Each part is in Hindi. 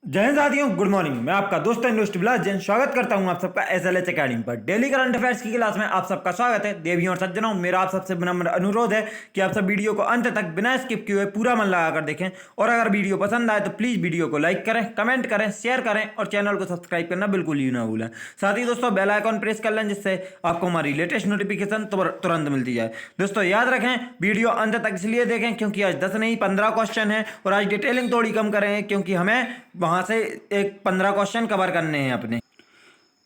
जय हिंद साथियों, गुड मॉर्निंग। मैं आपका दोस्त इन्वेस्ट विलास जैन स्वागत करता हूं आप सबका एसएलएच अकेडमी पर। डेली करंट अफेयर्स की क्लास में आप सबका स्वागत है। देवियों और सज्जनों, मेरा आप सबसे विनम्र अनुरोध है कि आप सब वीडियो को अंत तक बिना स्किप किए हुए पूरा मन लगाकर देखें, और अगर वीडियो पसंद आए तो प्लीज वीडियो को लाइक करें, कमेंट करें, शेयर करें और चैनल को सब्सक्राइब करना बिल्कुल ही ना भूलें। साथ ही दोस्तों बेल आइकॉन प्रेस कर लें, जिससे आपको हमारी लेटेस्ट नोटिफिकेशन तुरंत मिलती जाए। दोस्तों याद रखें, वीडियो अंत तक इसलिए देखें क्योंकि आज 10 नहीं 15 क्वेश्चन है, और आज डिटेलिंग थोड़ी कम करेंगे क्योंकि हमें वहां से एक 15 क्वेश्चन कवर करने हैं अपने।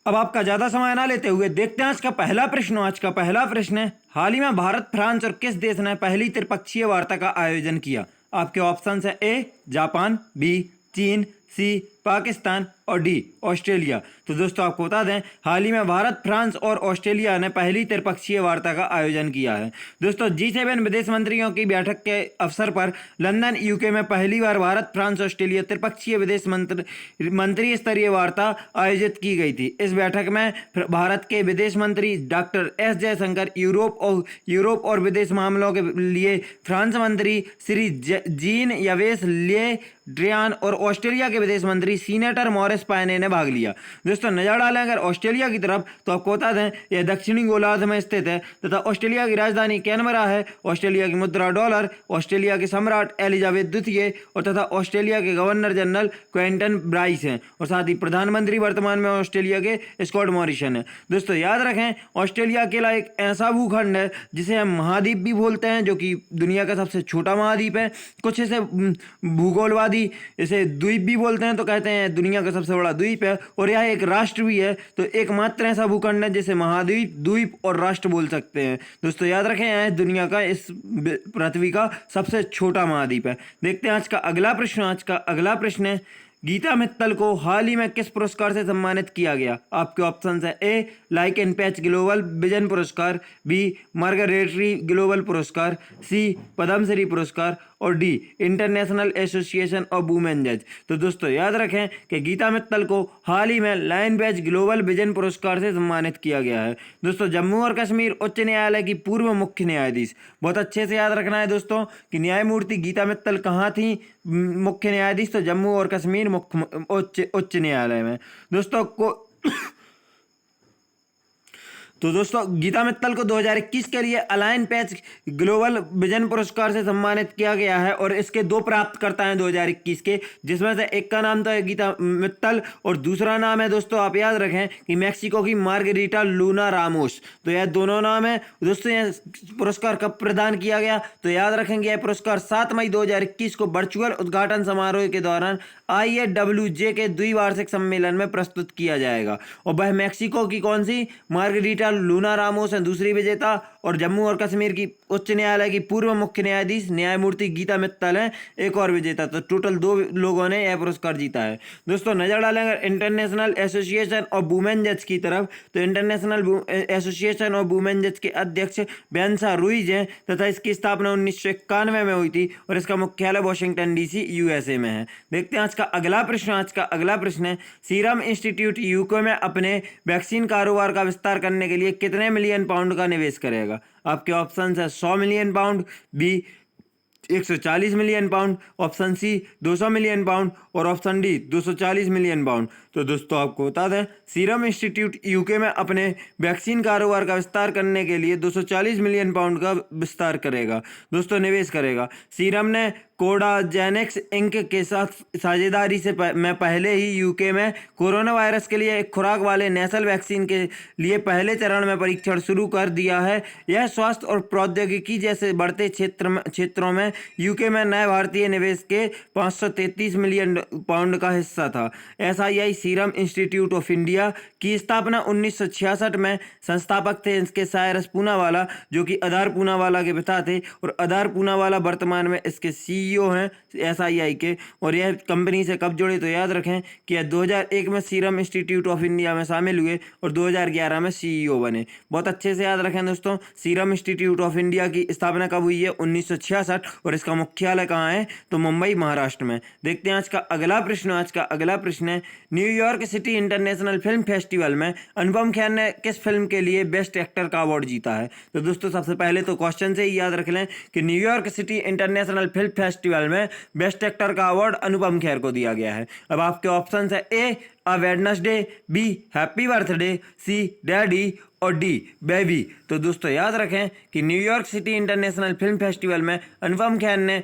अब आपका ज्यादा समय ना लेते हुए देखते हैं आज का पहला प्रश्न। आज का पहला प्रश्न है, हाल ही में भारत, फ्रांस और किस देश ने पहली त्रिपक्षीय वार्ता का आयोजन किया? आपके ऑप्शन है ए जापान, बी चीन, सी पाकिस्तान और डी ऑस्ट्रेलिया। तो दोस्तों आपको बता दें, हाल ही में भारत, फ्रांस और ऑस्ट्रेलिया ने पहली त्रिपक्षीय वार्ता का आयोजन किया है। दोस्तों G7 विदेश मंत्रियों की बैठक के अवसर पर लंदन यूके में पहली बार भारत, फ्रांस, ऑस्ट्रेलिया त्रिपक्षीय विदेश मंत्री स्तरीय वार्ता आयोजित की गई थी। इस बैठक में भारत के विदेश मंत्री डॉक्टर एस जयशंकर, यूरोप और विदेश मामलों के लिए फ्रांस मंत्री श्री जीन यवेस ले ड्रियान और ऑस्ट्रेलिया के विदेश मंत्री सीनेटर मॉरिस पायने ने भाग लिया। दोस्तों नजर डालें अगर ऑस्ट्रेलिया की तरफ, तो आपको बता दें यह दक्षिणी गोलार्ध में स्थित है तथा ऑस्ट्रेलिया की राजधानी कैनबरा है। ऑस्ट्रेलिया की मुद्रा डॉलर, ऑस्ट्रेलिया के सम्राट एलिजाबेथ द्वितीय और तथा ऑस्ट्रेलिया के गवर्नर जनरल क्विंटन ब्राइस हैं, और साथ ही प्रधानमंत्री वर्तमान में ऑस्ट्रेलिया के स्कॉट मॉरिसन है। दोस्तों याद रखें, ऑस्ट्रेलिया अकेला एक ऐसा भूखंड है जिसे हम महाद्वीप भी बोलते हैं, जो कि दुनिया का सबसे छोटा महाद्वीप है। कुछ इसे भूगोलवादी इसे द्वीप भी बोलते हैं, तो कहते हैं दुनिया का सबसे बड़ा द्वीप है, और यह एक राष्ट्र भी है। तो एकमात्र ऐसा भूखंड है जिसे महाद्वीप, द्वीप और राष्ट्र बोल सकते हैं। दोस्तों याद रखें, यह दुनिया का, इस पृथ्वी का सबसे छोटा महाद्वीप है। देखते हैं आज का अगला प्रश्न। आज का अगला प्रश्न है, गीता मित्तल को हाल ही में किस पुरस्कार से सम्मानित किया गया? आपके ऑप्शन है ए लाइक एंड पैच ग्लोबल विजन पुरस्कार, बी मार्गरेटरी ग्लोबल पुरस्कार, सी पद्मश्री पुरस्कार और D international association of women जज। तो दोस्तों याद रखें कि गीता मित्तल को हाल ही में लायन बैच ग्लोबल विजन पुरस्कार से सम्मानित किया गया है। दोस्तों जम्मू और कश्मीर उच्च न्यायालय की पूर्व मुख्य न्यायाधीश, बहुत अच्छे से याद रखना है दोस्तों कि न्यायमूर्ति गीता मित्तल कहाँ थी मुख्य न्यायाधीश? तो जम्मू और कश्मीर उच्च न्यायालय में। दोस्तों दोस्तों गीता मित्तल को 2021 के लिए अलाइन पैच ग्लोबल विजन पुरस्कार से सम्मानित किया गया है, और इसके दो प्राप्तकर्ता हैं 2021 के, जिसमें से एक का नाम तो है गीता मित्तल और दूसरा नाम है, दोस्तों आप याद रखें कि मैक्सिको की मार्गरीटा लूना रामोस। तो यह दोनों नाम है। दोस्तों यह पुरस्कार कब प्रदान किया गया? तो याद रखेंगे यह पुरस्कार 7 मई 2021 को वर्चुअल उद्घाटन समारोह के दौरान IAWJ के द्विवार्षिक सम्मेलन में प्रस्तुत किया जाएगा, और वह मैक्सिको की कौन सी मार्गरीटा लूना रामोस है दूसरी विजेता, और जम्मू और कश्मीर की उच्च न्यायालय की पूर्व मुख्य न्यायाधीश न्यायमूर्ति गीता मित्तल है एक और विजेता। तो टोटल 2 लोगों ने यह पुरस्कार जीता है। दोस्तों नजर डालेंगे इंटरनेशनल एसोसिएशन ऑफ वुमेन जज की तरफ, तो इंटरनेशनल एसोसिएशन ऑफ वुमेन जज के अध्यक्ष बेंसा रुइज हैं, तथा इसकी स्थापना 1991 में हुई थी, और इसका मुख्यालय वॉशिंगटन DC USA में है। देखते हैं आज का अगला प्रश्न। आज का अगला प्रश्न है, सीरम इंस्टीट्यूट यूके में अपने वैक्सीन कारोबार का विस्तार करने के लिए कितने मिलियन पाउंड का निवेश करेगा? आपके ऑप्शन है 100 million pound, B 140 million pound, option C 200 million pound और ऑप्शन डी 240 मिलियन पाउंड। तो दोस्तों आपको बता दें, सीरम इंस्टीट्यूट यूके में अपने वैक्सीन कारोबार का विस्तार करने के लिए 240 मिलियन पाउंड का विस्तार करेगा, दोस्तों निवेश करेगा। सीरम ने कोडाजेनिक्स इंक के साथ साझेदारी से मैं पहले ही यूके में कोरोना वायरस के लिए एक खुराक वाले नेशनल वैक्सीन के लिए पहले चरण में परीक्षण शुरू कर दिया है। यह स्वास्थ्य और प्रौद्योगिकी जैसे बढ़ते क्षेत्रों में यूके में नए भारतीय निवेश के 533 मिलियन पाउंड का हिस्सा था। SII serum institute of India की स्थापना 1966 में संस्थापक थे इसके सायरस पूनावाला, जो कि आधार पूनावाला के पिता थे, और आधार पूनावाला वर्तमान में इसके CEO हैं SII के। और यह कंपनी से कब जुड़े? तो याद रखें कि यह 2001 में सीरम इंस्टीट्यूट ऑफ इंडिया में शामिल हुए और 2011 में CEO बने। बहुत अच्छे से याद रखें दोस्तों, सीरम इंस्टीट्यूट ऑफ इंडिया की स्थापना कब हुई है? 1966, और इसका मुख्यालय कहाँ है? तो मुंबई महाराष्ट्र में। देखते हैं आज का अगला प्रश्न। आज का अगला प्रश्न है, New York city international film festival में अनुपम खेर ने किस फिल्म के लिए बेस्ट एक्टर का अवार्ड जीता है? तो दोस्तों सबसे पहले तो क्वेश्चन से ही याद रख लें कि New York city international film festival festival में बेस्ट एक्टर का अवार्ड अनुपम खेर को दिया गया है। अब आपके ऑप्शन है A a Wednesday, B happy birthday, C daddy और डी बेबी। तो दोस्तों याद रखें कि New York city international film festival में अनुपम खेर ने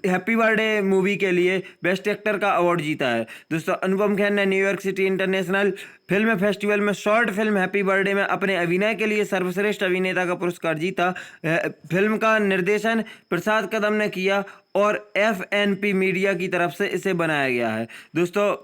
हैप्पी बर्थडे मूवी के लिए बेस्ट एक्टर का अवार्ड जीता है। दोस्तों अनुपम खेर ने New York city international film festival में शॉर्ट फिल्म हैप्पी बर्थडे में अपने अभिनय के लिए सर्वश्रेष्ठ अभिनेता का पुरस्कार जीता। फिल्म का निर्देशन प्रसाद कदम ने किया और FNP मीडिया की तरफ से इसे बनाया गया है। दोस्तों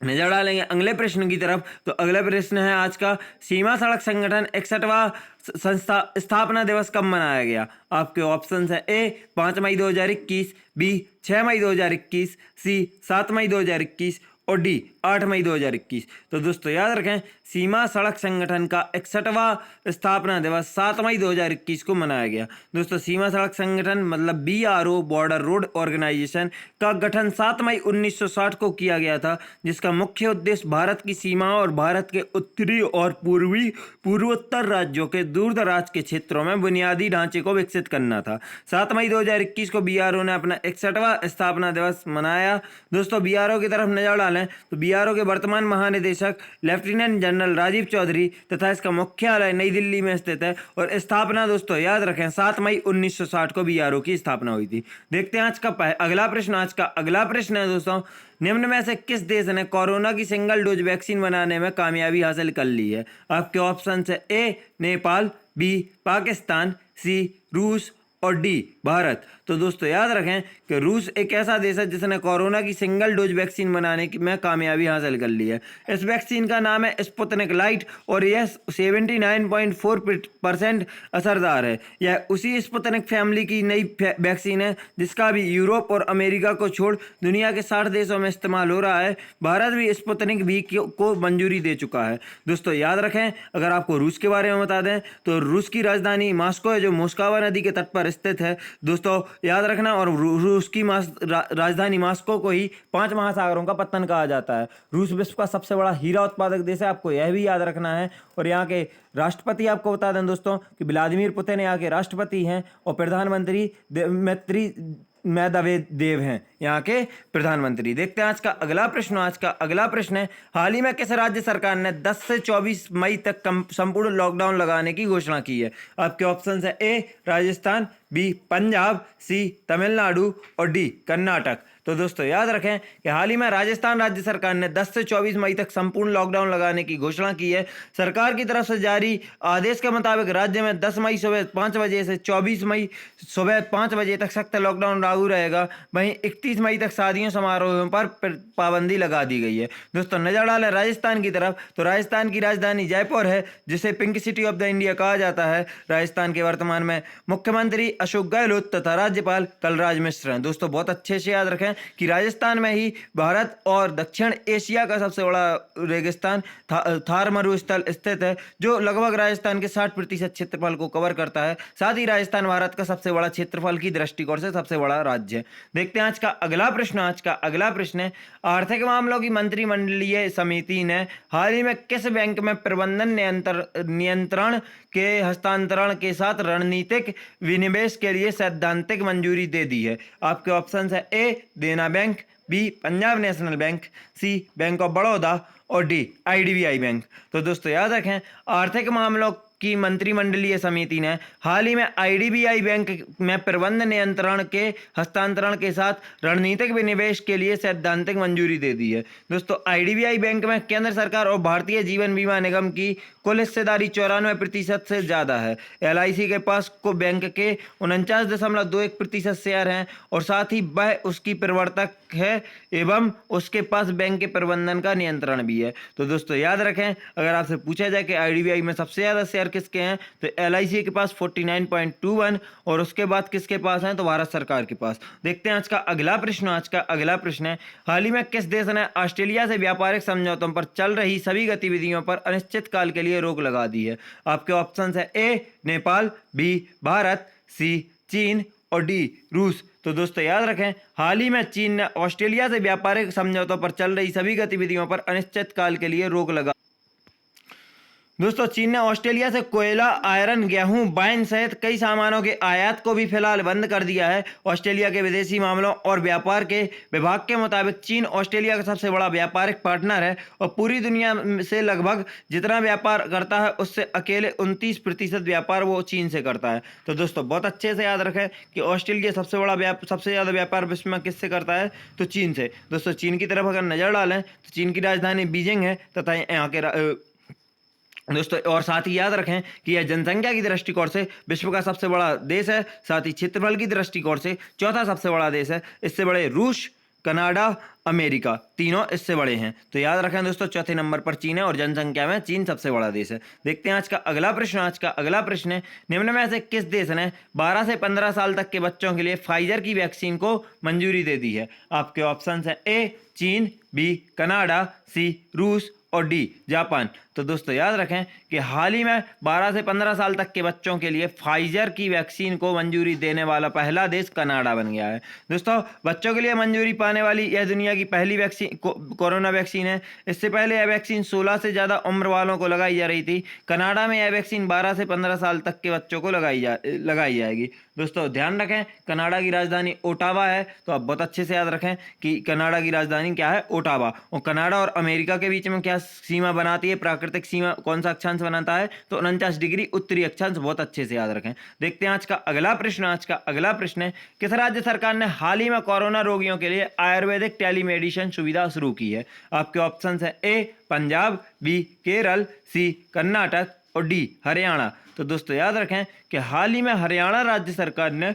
नजर डालेंगे अगले प्रश्न की तरफ। तो अगला प्रश्न है आज का, सीमा सड़क संगठन 61वां संस्था स्थापना दिवस कब मनाया गया? आपके ऑप्शन है ए 5 मई 2021, बी 6 मई 2021, सी 7 मई 2021 और डी 8 मई 2021। तो दोस्तों याद रखें सीमा सड़क संगठन का 61वां स्थापना दिवस 7 मई 2021 को मनाया गया। दोस्तों सीमा सड़क संगठन मतलब BRO बॉर्डर रोड ऑर्गेनाइजेशन का गठन 7 मई 1960 को किया गया था, जिसका मुख्य उद्देश्य भारत की सीमा और भारत के उत्तरी और पूर्वोत्तर राज्यों के दूर दराज के क्षेत्रों में बुनियादी ढांचे को विकसित करना था। 7 मई 2021 को BRO ने अपना 61वां स्थापना दिवस मनाया। दोस्तों BRO की तरफ नजर डालें तो BRO के वर्तमान महानिदेशक लेफ्टिनेंट जनरल राजीव चौधरी तथा इसका मुख्यालय नई दिल्ली में स्थित है और स्थापना दोस्तों याद रखें 7 मई 1960 को BRO की स्थापना हुई थी। देखते हैं आज का अगला प्रश्न। आज का अगला प्रश्न है दोस्तों, निम्न में से किस देश ने कोरोना की सिंगल डोज वैक्सीन बनाने में कामयाबी हासिल कर ली है? आपके ऑप्शन है ए नेपाल, बी पाकिस्तान, सी रूस और डी भारत। तो दोस्तों याद रखें कि रूस एक ऐसा देश है जिसने कोरोना की सिंगल डोज वैक्सीन बनाने में कामयाबी हासिल कर ली है। इस वैक्सीन का नाम है स्पुतनिक लाइट और यह 79.4% असरदार है। यह उसी स्पुतनिक फैमिली की नई वैक्सीन है जिसका भी यूरोप और अमेरिका को छोड़ दुनिया के 60 देशों में इस्तेमाल हो रहा है। भारत भी स्पुतनिक भी को मंजूरी दे चुका है। दोस्तों याद रखें अगर आपको रूस के बारे में बता दें तो रूस की राजधानी मॉस्को है जो मोस्कवा नदी के तट पर स्थित है। दोस्तों याद रखना, और रूस की राजधानी मॉस्को को ही 5 महासागरों का पत्तन कहा जाता है। रूस विश्व का सबसे बड़ा हीरा उत्पादक देश है, आपको यह भी याद रखना है। और यहाँ के राष्ट्रपति आपको बता दें दोस्तों कि व्लादिमीर पुतिन यहाँ के राष्ट्रपति हैं और प्रधानमंत्री मेदवेदेव हैं यहाँ के प्रधानमंत्री। देखते हैं आज का अगला प्रश्न। आज का अगला प्रश्न है, हाल ही में किस राज्य सरकार ने 10 से 24 मई तक संपूर्ण लॉकडाउन लगाने की घोषणा की है? आपके ऑप्शन है ए राजस्थान, बी पंजाब, सी तमिलनाडु और डी कर्नाटक। तो दोस्तों याद रखें कि हाल ही में राजस्थान राज्य सरकार ने 10 से 24 मई तक संपूर्ण लॉकडाउन लगाने की घोषणा की है। सरकार की तरफ से जारी आदेश के मुताबिक राज्य में 10 मई सुबह 5 बजे से 24 मई सुबह 5 बजे तक सख्त लॉकडाउन लागू रहेगा। वहीं 31 मई तक शादियों समारोहों पर पाबंदी लगा दी गई है। दोस्तों नजर डालें राजस्थान की तरफ तो राजस्थान की राजधानी जयपुर है जिसे pink city of the India कहा जाता है। राजस्थान के वर्तमान में मुख्यमंत्री अशोक गहलोत तथा राज्यपाल कलराज मिश्र हैं। दोस्तों बहुत अच्छे से याद रखें कि राजस्थान में ही भारत और दक्षिण एशिया का सबसे बड़ा रेगिस्तान थार मरुस्थल स्थित है जो लगभग राजस्थान के 60% क्षेत्रफल को कवर करता है। साथ ही राजस्थान भारत का सबसे बड़ा क्षेत्रफल की दृष्टिकोण से सबसे बड़ा राज्य है। देखते हैं आज का अगला प्रश्न। आज का अगला प्रश्न है, आर्थिक मामलों की मंत्रिमंडलीय समिति ने हाल ही में किस बैंक में प्रबंधन नियंत्रण के हस्तांतरण के साथ रणनीतिक विनिवेश के लिए सैद्धांतिक मंजूरी दे दी है? आपके ऑप्शन है A Dena bank, B Punjab national bank, C bank of Baroda और डी IDBI बैंक। तो दोस्तों याद रखें आर्थिक मामलों की मंत्रिमंडलीय समिति ने हाल ही में IDBI बैंक में प्रबंध नियंत्रण के हस्तांतरण के साथ रणनीतिक विनिवेश के लिए सैद्धांतिक मंजूरी दे दी है। दोस्तों IDBI बैंक में केंद्र सरकार और भारतीय जीवन बीमा निगम की कुल हिस्सेदारी 94% से ज्यादा है। LIC के पास को बैंक के 49.21% शेयर हैं और साथ ही वह उसकी प्रवर्तक है एवं उसके पास बैंक के प्रबंधन का नियंत्रण भी है। तो दोस्तों याद रखें अगर आपसे पूछा जाए कि IDBI में सबसे ज्यादा शेयर किसके हैं तो LIC के पास 49.21 और उसके बाद किसके पास हैं तो भारत सरकार के पास। देखते हैं आज का अगला प्रश्न। आज का अगला प्रश्न है, हाल ही में किस देश ने ऑस्ट्रेलिया से व्यापारिक समझौतों पर चल रही सभी गतिविधियों पर अनिश्चित काल के लिए रोक लगा दी है? आपके ऑप्शन है ए नेपाल, बी भारत, सी चीन और डी रूस। तो दोस्तों याद रखें हाल ही में चीन ने ऑस्ट्रेलिया से व्यापारिक समझौतों पर चल रही सभी गतिविधियों पर अनिश्चित काल के लिए रोक लगा। दोस्तों चीन ने ऑस्ट्रेलिया से कोयला, आयरन, गेहूं, वाइन सहित कई सामानों के आयात को भी फिलहाल बंद कर दिया है। ऑस्ट्रेलिया के विदेशी मामलों और व्यापार के विभाग के मुताबिक चीन ऑस्ट्रेलिया का सबसे बड़ा व्यापारिक पार्टनर है और पूरी दुनिया से लगभग जितना व्यापार करता है उससे अकेले 29% व्यापार वो चीन से करता है। तो दोस्तों बहुत अच्छे से याद रखें कि ऑस्ट्रेलिया सबसे ज़्यादा व्यापार विश्व में किससे करता है, तो चीन से। दोस्तों चीन की तरफ अगर नज़र डालें तो चीन की राजधानी बीजिंग है तथा यहाँ के दोस्तों और साथ ही याद रखें कि यह जनसंख्या की दृष्टिकोण से विश्व का सबसे बड़ा देश है, साथ ही क्षेत्रफल की दृष्टिकोण से चौथा सबसे बड़ा देश है। इससे बड़े रूस, कनाडा, अमेरिका तीनों इससे बड़े हैं। तो याद रखें दोस्तों चौथे नंबर पर चीन है और जनसंख्या में चीन सबसे बड़ा देश है। देखते हैं आज का अगला प्रश्न है निम्न में से किस देश ने 12 से 15 साल तक के बच्चों के लिए फाइजर की वैक्सीन को मंजूरी दे दी है। आपके ऑप्शन है ए चीन, बी कनाडा, सी रूस और डी जापान। तो दोस्तों याद रखें कि हाल ही में 12 से 15 साल तक के बच्चों के लिए फाइजर की वैक्सीन को मंजूरी देने वाला पहला देश कनाडा बन गया है। दोस्तों बच्चों के लिए मंजूरी पाने वाली यह दुनिया की पहली वैक्सीन कोरोना वैक्सीन है। इससे पहले यह वैक्सीन 16 से ज़्यादा उम्र वालों को लगाई जा रही थी। कनाडा में यह वैक्सीन 12 से 15 साल तक के बच्चों को लगाई जाएगी। दोस्तों ध्यान रखें कनाडा की राजधानी ओटावा है। तो आप बहुत अच्छे से याद रखें कि कनाडा की राजधानी क्या है, ओटावा। और कनाडा और अमेरिका के बीच में क्या सीमा बनाती है, प्राकृतिक सीमा कौन सा अक्षांश बनाता है, तो 49 डिग्री उत्तरी अक्षांश। बहुत अच्छे से याद रखें। देखते हैं आज का अगला प्रश्न है किस राज्य सरकार ने हाल ही में कोरोना रोगियों के लिए आयुर्वेदिक टेलीमेडिसिन सुविधा शुरू की है। आपके ऑप्शन है ए पंजाब, बी केरल, सी कर्नाटक और डी हरियाणा। तो दोस्तों याद रखें कि हाल ही में हरियाणा राज्य सरकार ने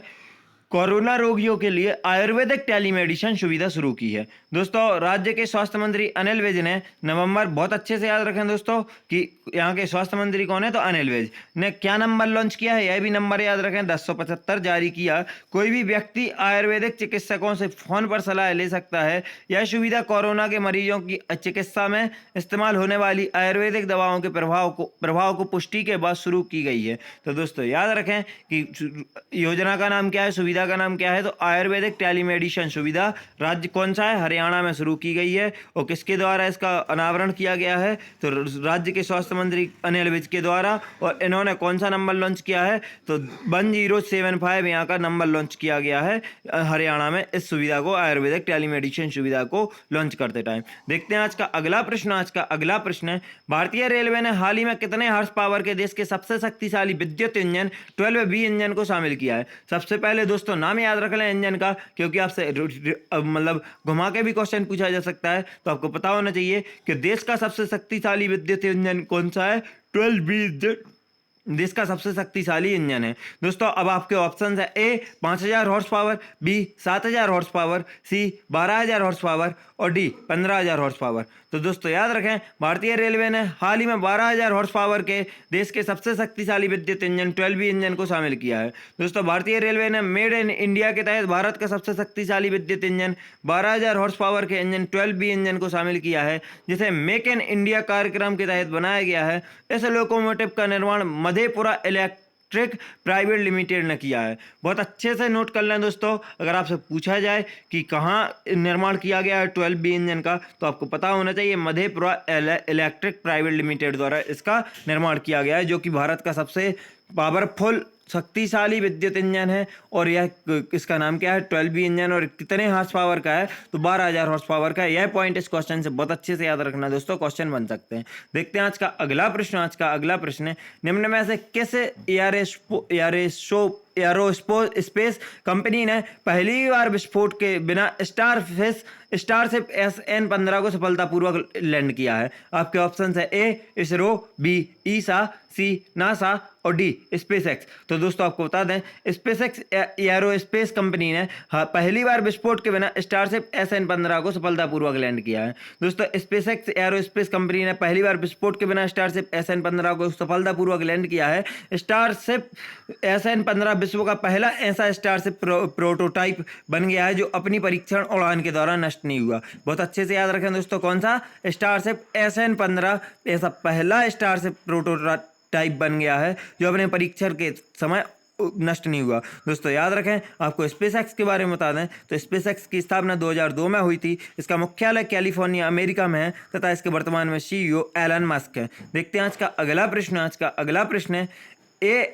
कोरोना रोगियों के लिए आयुर्वेदिक टेलीमेडिसिन सुविधा शुरू की है। दोस्तों राज्य के स्वास्थ्य मंत्री अनिल विज ने बहुत अच्छे से याद रखें दोस्तों कि यहाँ के स्वास्थ्य मंत्री कौन है, तो अनिल विज ने क्या नंबर लॉन्च किया है, यह भी नंबर याद रखें 1075 जारी किया। कोई भी व्यक्ति आयुर्वेदिक चिकित्सकों से फोन पर सलाह ले सकता है। यह सुविधा कोरोना के मरीजों की चिकित्सा में इस्तेमाल होने वाली आयुर्वेदिक दवाओं के प्रभाव को पुष्टि के बाद शुरू की गई है। तो दोस्तों याद रखें कि योजना का नाम क्या है, सुविधा का नाम क्या है, तो आयुर्वेदिक टेलीमेडिसिन सुविधा राज्य कौन सा है, हरियाणा में शुरू की गई है। और किसके द्वारा इसका अनावरण किया गया है, तो राज्य के स्वास्थ्य मंत्री अनिल विज के द्वारा। और इन्होंने कौन सा नंबर लॉन्च किया है, तो 1075 यहाँ का नंबर लॉन्च किया गया है हरियाणा में इस सुविधा को, आयुर्वेदिक टेलीमेडिसिन सुविधा को लॉन्च करते टाइम। देखते हैं आज का अगला प्रश्न है भारतीय रेलवे ने हाल ही में कितने हॉर्स पावर के देश के सबसे शक्तिशाली विद्युत इंजन 12B इंजन को शामिल किया है। सबसे पहले दोस्तों नाम याद रख लें इंजन का, क्योंकि आपसे मतलब घुमा के भी क्वेश्चन पूछा जा सकता है। तो आपको पता होना चाहिए कि देश का सबसे शक्तिशाली विद्युत इंजन कौन सा है, 12B देश का सबसे शक्तिशाली इंजन है। दोस्तों अब आपके ऑप्शन है A 5000 horse power, B 7000 horse power, C 12000 horse power और डी 15000 हॉर्स पावर। तो दोस्तों याद रखें भारतीय रेलवे ने हाल ही में 12000 हॉर्स पावर के देश के सबसे शक्तिशाली विद्युत इंजन 12B इंजन को शामिल किया है। दोस्तों भारतीय रेलवे ने मेड इन इंडिया के तहत भारत का सबसे शक्तिशाली विद्युत इंजन 12000 हॉर्स पावर के इंजन 12B इंजन को शामिल किया है, जिसे मेक इन इंडिया कार्यक्रम के तहत बनाया गया है। इस लोकोमोटिव का निर्माण मधेपुरा इलेक्ट्रिक प्राइवेट लिमिटेड ने किया है। बहुत अच्छे से नोट कर लें दोस्तों, अगर आपसे पूछा जाए कि कहाँ निर्माण किया गया है 12B इंजन का, तो आपको पता होना चाहिए मधेपुरा इलेक्ट्रिक प्राइवेट लिमिटेड द्वारा इसका निर्माण किया गया है, जो कि भारत का सबसे पावरफुल शक्तिशाली विद्युत इंजन है। और यह इसका नाम क्या है, 12B इंजन। और कितने हॉर्स पावर का है, तो 12000 हॉर्स पावर का है। यह पॉइंट इस क्वेश्चन से बहुत अच्छे से याद रखना दोस्तों, क्वेश्चन बन सकते हैं। देखते हैं आज का अगला प्रश्न है निम्न में से किस एरोस्पेस कंपनी ने पहली बार विस्फोट के बिना स्टारशिप SN-15 को सफलतापूर्वक लैंड किया है। आपके ऑप्शन है ए इसरो, बी ईसा, सी नासा और डी स्पेसएक्स। तो दोस्तों आपको बता दें स्पेसएक्स एरोस्पेस कंपनी ने पहली बार विस्फोट के बिना स्टारशिप SN-15 को सफलतापूर्वक लैंड किया है। दोस्तों स्पेसएक्स एरोस्पेस कंपनी ने पहली बार विस्फोट के बिना स्टारशिप SN-15 को सफलतापूर्वक लैंड किया है। स्टारशिप SN-15 विश्व का पहला ऐसा स्टारशिप प्रोटोटाइप बन गया है जो अपनी परीक्षण उड़ान के दौरान नष्ट नहीं हुआ। बहुत अच्छे से याद रखें दोस्तों, कौन सा, स्टारशिप SN-15 ऐसा पहला स्टारशिप प्रोटोटाइप बन गया है जो अपने परीक्षण के समय नष्ट नहीं हुआ। दोस्तों याद रखें, आपको स्पेसएक्स के बारे में बता दें तो स्पेसएक्स की स्थापना 2002 में हुई थी। इसका मुख्यालय कैलिफोर्निया अमेरिका में है तथा इसके वर्तमान में CEO एलन मस्क है। देखते हैं आज का अगला प्रश्न है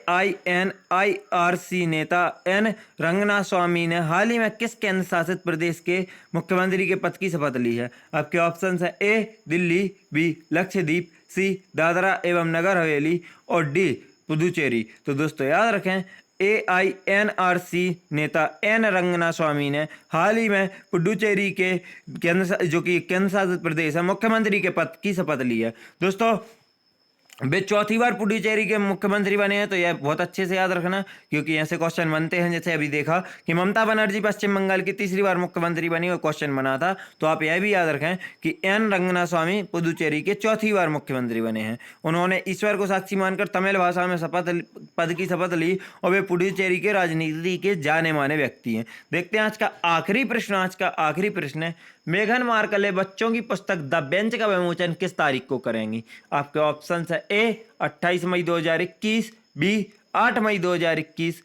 AINIRC नेता एन रंगनास्वामी ने हाल ही में किस केंद्र शासित प्रदेश के मुख्यमंत्री के पद की शपथ ली है? आपके ऑप्शन है ए दिल्ली, बी लक्षद्वीप, सी दादरा एवं नगर हवेली और डी पुदुचेरी। तो दोस्तों याद रखें, AINRC नेता एन रंगनास्वामी ने हाल ही में पुडुचेरी के जो कि केंद्र शासित प्रदेश है मुख्यमंत्री के पद की शपथ ली है। दोस्तों वे चौथी बार पुडुचेरी के मुख्यमंत्री बने हैं, तो यह बहुत अच्छे से याद रखना क्योंकि ऐसे क्वेश्चन बनते हैं। जैसे अभी देखा कि ममता बनर्जी पश्चिम बंगाल की तीसरी बार मुख्यमंत्री बनी और क्वेश्चन बना था, तो आप यह भी याद रखें कि एन रंगनास्वामी पुडुचेरी के चौथी बार मुख्यमंत्री बने हैं। उन्होंने ईश्वर को साक्षी मानकर तमिल भाषा में पद की शपथ ली और वे पुडुचेरी के राजनीति के जाने माने व्यक्ति हैं। देखते हैं आज का आखिरी प्रश्न है मेघन मार्कले बच्चों की पुस्तक द बेंच का विमोचन किस तारीख को करेंगी? आपके ऑप्शन है ए 28 मई 2021, बी 8 मई 2021,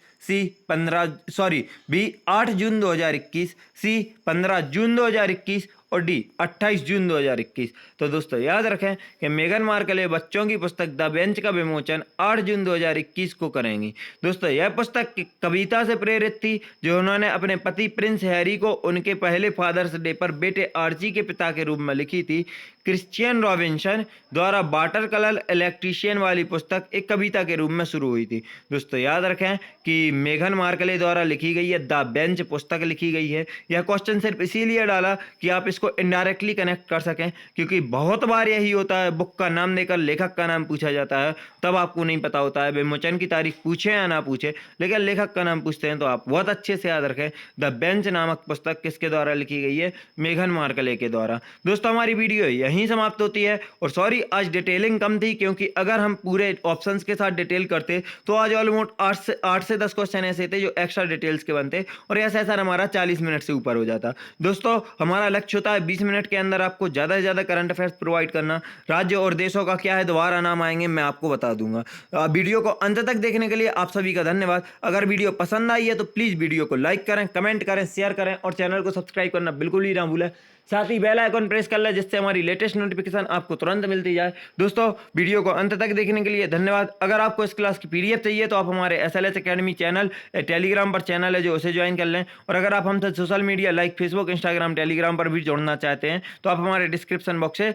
बी 8 जून 2021, सी 15 जून 2021 और डी 28 जून 2021। तो दोस्तों याद रखें कि मेघन मार्कले बच्चों की पुस्तक द बेंच का विमोचन 8 जून 2021 को करेंगी। दोस्तों यह पुस्तक कविता से प्रेरित थी जो उन्होंने अपने पति प्रिंस हैरी को उनके पहले फादर्स डे पर बेटे आर्ची के पिता के रूप में लिखी थी। क्रिश्चियन रॉबिन्सन द्वारा वाटर कलर इलेक्ट्रीशियन वाली पुस्तक एक कविता के रूप में शुरू हुई थी। दोस्तों याद रखें कि मेघन मार्कले द्वारा लिखी गई है द बेंच पुस्तक लिखी गई है। यह क्वेश्चन सिर्फ इसीलिए डाला कि आप इसको इनडायरेक्टली कनेक्ट कर सकें, क्योंकि बहुत बार यही होता है बुक का नाम देकर लेखक का नाम पूछा जाता है, तब आपको नहीं पता होता है विमोचन की तारीख पूछे या ना पूछे, लेकिन लेखक का नाम पूछते हैं। तो आप बहुत अच्छे से याद रखें द बेंच नामक पुस्तक किसके द्वारा लिखी गई है? मेघन मार्कले के द्वारा। दोस्तों हमारी वीडियो यहीं समाप्त होती है और सॉरी आज डिटेलिंग कम थी, क्योंकि अगर हम पूरे ऑप्शंस के साथ डिटेल करते तो आज ऑलमोस्ट 8 से 10 क्वेश्चन ऐसे थे जो एक्स्ट्रा डिटेल्स के बनते और ऐसा ऐसा हमारा 40 मिनट से ऊपर हो जाता। दोस्तों हमारा लक्ष्य होता है 20 मिनट के अंदर आपको ज़्यादा से ज़्यादा करंट अफेयर्स प्रोवाइड करना। राज्य और देशों का क्या है दोबारा नाम आएंगे मैं आपको बता दूंगा। वीडियो को अंत तक देखने के लिए आप सभी का धन्यवाद। अगर वीडियो पसंद आई है तो प्लीज़ वीडियो को लाइक करें, कमेंट करें, शेयर करें और चैनल को सब्सक्राइब करना बिल्कुल ही ना भूलें। साथ ही बेल आइकन प्रेस कर लें जिससे हमारी लेटेस्ट नोटिफिकेशन आपको तुरंत मिलती जाए। दोस्तों वीडियो को अंत तक देखने के लिए धन्यवाद। अगर आपको इस क्लास की PDF चाहिए तो आप हमारे SLS अकेडमी चैनल टेलीग्राम पर चैनल है जो उसे ज्वाइन कर लें। और अगर आप हमसे social media like Facebook, Instagram, Telegram पर भी जुड़ना चाहते हैं तो आप हमारे डिस्क्रिप्शन बॉक्स से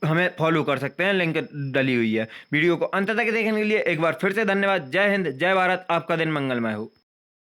हमें फॉलो कर सकते हैं, लिंक डली हुई है। वीडियो को अंत तक देखने के लिए एक बार फिर से धन्यवाद। जय हिंद, जय भारत, आपका दिन मंगलमय हो।